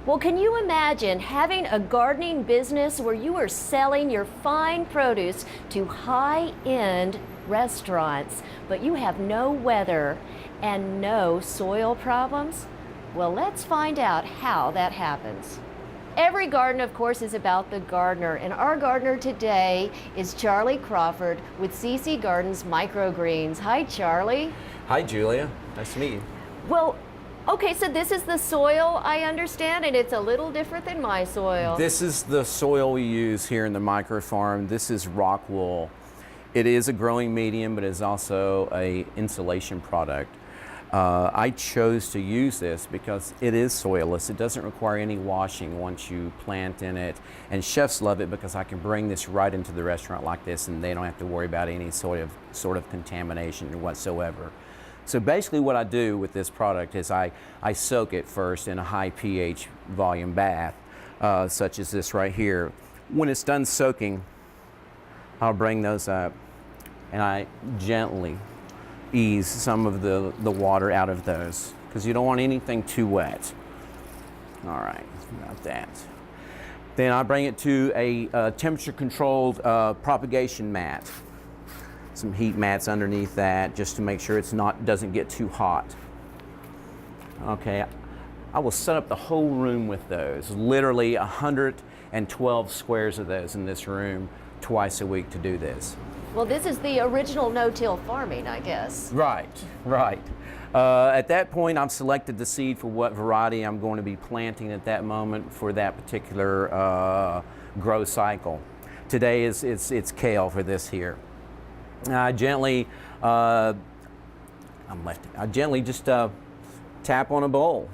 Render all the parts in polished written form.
Well, can you imagine having a gardening business where you are selling your fine produce to high-end restaurants, but you have no weather and no soil problems? Well, let's find out how that happens. Every garden, of course, is about the gardener, and our gardener today is Charlie Crawford with CC Gardens Microgreens. Hi, Charlie. Hi, Julia. Nice to meet you. Well, okay, so this is the soil, I understand, and it's a little different than my soil. This is the soil we use here in the micro farm. This is rock wool. It is a growing medium, but it's also an insulation product. I chose to use this because it is soilless. It doesn't require any washing once you plant in it. And chefs love it because I can bring this right into the restaurant like this and they don't have to worry about any sort of contamination whatsoever. So basically what I do with this product is I soak it first in a high pH volume bath, such as this right here. When it's done soaking, I'll bring those up and I gently ease some of the water out of those because you don't want anything too wet. All right, about that. Then I bring it to a temperature controlled propagation mat. Some heat mats underneath that just to make sure doesn't get too hot. Okay, I will set up the whole room with those, literally 112 squares of those in this room twice a week to do this. Well, this is the original no-till farming, I guess. Right, right. At that point, I've selected the seed for what variety I'm going to be planting at that moment for that particular grow cycle. Today it's kale for this here. I gently just tap on a bowl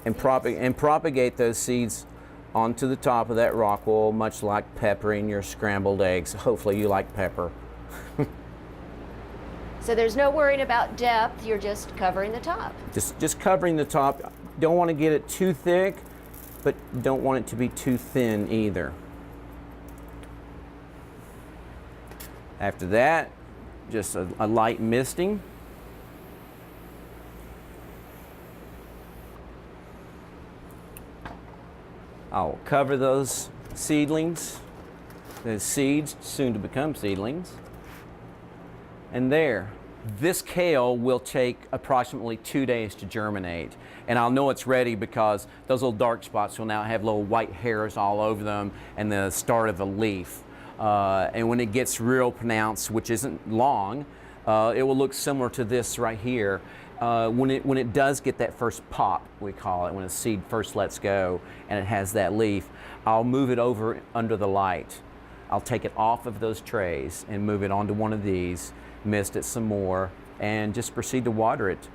and propagate those seeds onto the top of that rock wool, much like peppering your scrambled eggs. Hopefully you like pepper. So there's no worrying about depth, you're just covering the top. Just covering the top. Don't want to get it too thick, but don't want it to be too thin either. After that, just a light misting. I'll cover those seedlings, the seeds, soon to become seedlings. And there, this kale will take approximately 2 days to germinate. And I'll know it's ready because those little dark spots will now have little white hairs all over them and the start of a leaf. And when it gets real pronounced, which isn't long, it will look similar to this right here. When it does get that first pop, we call it, when a seed first lets go and it has that leaf, I'll move it over under the light. I'll take it off of those trays and move it onto one of these, mist it some more, and just proceed to water it.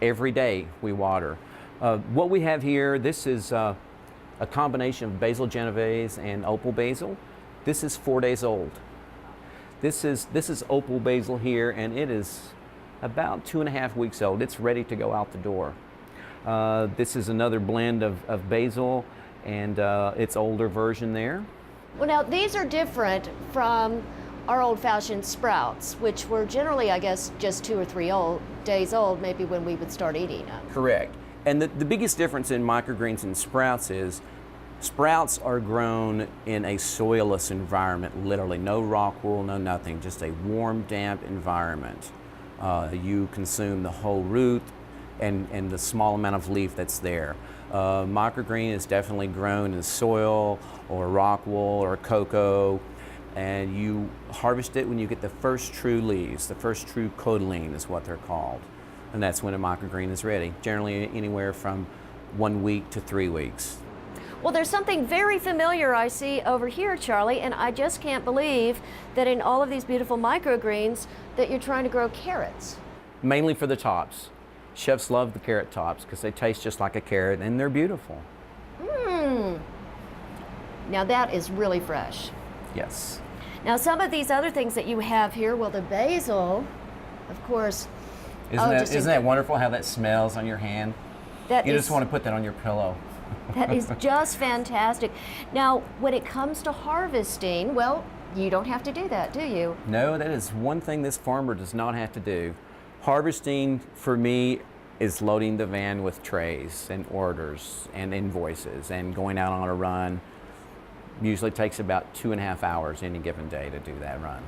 Every day we water. What we have here, this is a combination of basil genovese and opal basil. This is 4 days old. This is opal basil here, and it is about 2.5 weeks old. It's ready to go out the door. This is another blend of basil and its older version there. Well, now these are different from our old-fashioned sprouts, which were generally, I guess, just 2 or 3 days old, maybe when we would start eating them. Correct. And the biggest difference in microgreens and sprouts is sprouts are grown in a soilless environment, literally. No rock wool, no nothing, just a warm, damp environment. You consume the whole root and the small amount of leaf that's there. Microgreen is definitely grown in soil or rock wool or cocoa, and you harvest it when you get the first true leaves. The first true cotyledon is what they're called. And that's when a microgreen is ready, generally anywhere from 1 week to 3 weeks. Well, there's something very familiar I see over here, Charlie, and I just can't believe that in all of these beautiful microgreens that you're trying to grow carrots. Mainly for the tops. Chefs love the carrot tops because they taste just like a carrot and they're beautiful. Now that is really fresh. Yes. Now some of these other things that you have here, well, the basil, of course. Isn't that wonderful how that smells on your hand? You just want to put that on your pillow. That is just fantastic. Now, when it comes to harvesting, well, you don't have to do that, do you? No, that is one thing this farmer does not have to do. Harvesting, for me, is loading the van with trays and orders and invoices and going out on a run. Usually takes about 2.5 hours any given day to do that run.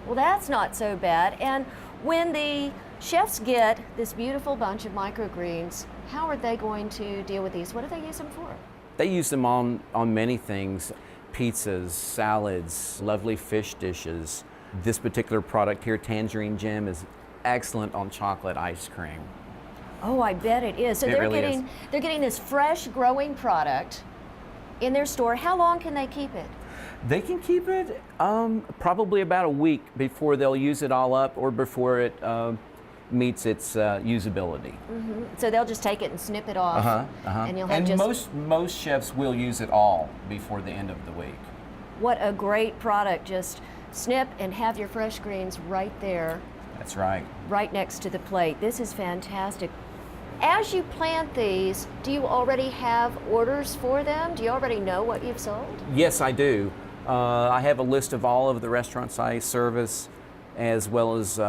Well, that's not so bad. And when the chefs get this beautiful bunch of microgreens, how are they going to deal with these? What do they use them for? They use them on many things: pizzas, salads, lovely fish dishes. This particular product here, Tangerine Jam, is excellent on chocolate ice cream. Oh, I bet it is. So It really is. they're getting this fresh growing product in their store. How long can they keep it? They can keep it probably about a week before they'll use it all up or before it meets its usability. So they'll just take it and snip it off, and you'll have And just most chefs will use it all before the end of the week. what a great product. Just snip and have your fresh greens right there, That's right. right next to the plate. This is fantastic. As you plant these, do you already have orders for them? Do you already know what you've sold? Yes, I do. I have a list of all of the restaurants I service, as well as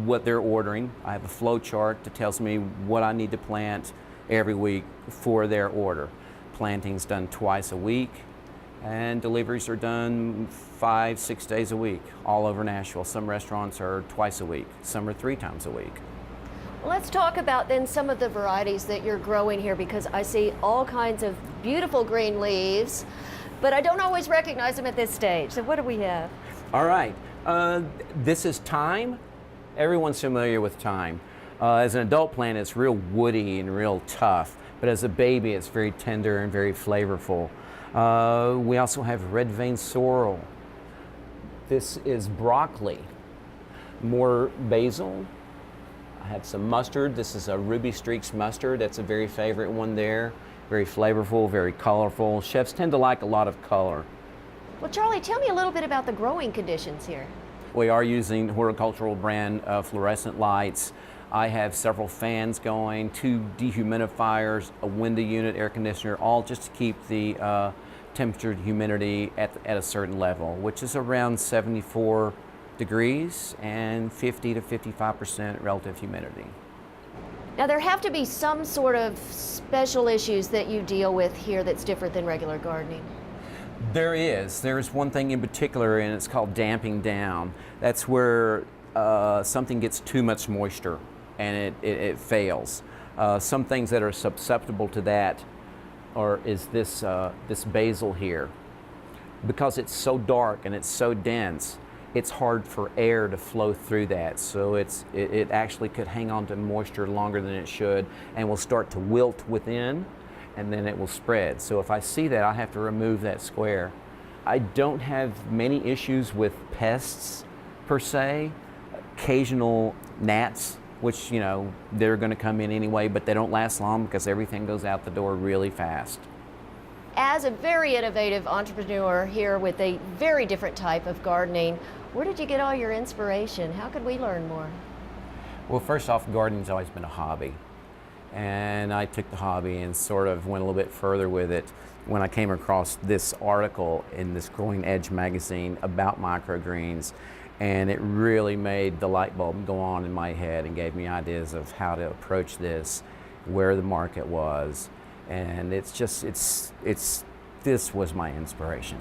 what they're ordering. I have a flow chart that tells me what I need to plant every week for their order. Planting's done twice a week, and deliveries are done 5-6 days a week all over Nashville. Some restaurants are twice a week, some are 3 times a week. Let's talk about then some of the varieties that you're growing here, because I see all kinds of beautiful green leaves, but I don't always recognize them at this stage. So what do we have? All right, this is thyme. Everyone's familiar with thyme. As an adult plant, it's real woody and real tough, but as a baby, it's very tender and very flavorful. We also have red vein sorrel. This is broccoli. More basil. I have some mustard. This is a Ruby Streaks mustard. That's a very favorite one there. Very flavorful, very colorful. Chefs tend to like a lot of color. Well, Charlie, tell me a little bit about the growing conditions here. We are using horticultural brand fluorescent lights. I have several fans going, 2 dehumidifiers, a window unit, air conditioner, all just to keep the temperature and humidity at a certain level, which is around 74 degrees and 50 to 55% relative humidity. Now, there have to be some sort of special issues that you deal with here that's different than regular gardening. There is. There's one thing in particular, and it's called damping down. That's where something gets too much moisture and it fails. Some things that are susceptible to that is this basil here. Because it's so dark and it's so dense, it's hard for air to flow through that. So it actually could hang on to moisture longer than it should and will start to wilt within, and then it will spread. So if I see that, I have to remove that square. I don't have many issues with pests per se. Occasional gnats, which, they're going to come in anyway, but they don't last long because everything goes out the door really fast. As a very innovative entrepreneur here with a very different type of gardening, where did you get all your inspiration? How could we learn more? Well, first off, gardening's always been a hobby. And I took the hobby and sort of went a little bit further with it when I came across this article in this Growing Edge magazine about microgreens. And it really made the light bulb go on in my head and gave me ideas of how to approach this, where the market was. And this was my inspiration.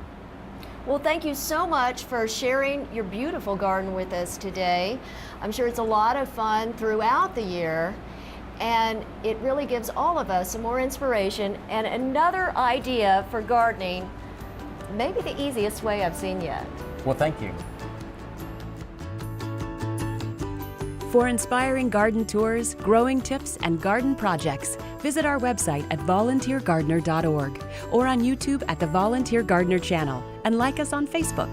Well, thank you so much for sharing your beautiful garden with us today. I'm sure it's a lot of fun throughout the year, and it really gives all of us some more inspiration and another idea for gardening, maybe the easiest way I've seen yet. Well, thank you. For inspiring garden tours, growing tips, and garden projects, visit our website at volunteergardener.org or on YouTube at the Volunteer Gardener channel, and like us on Facebook.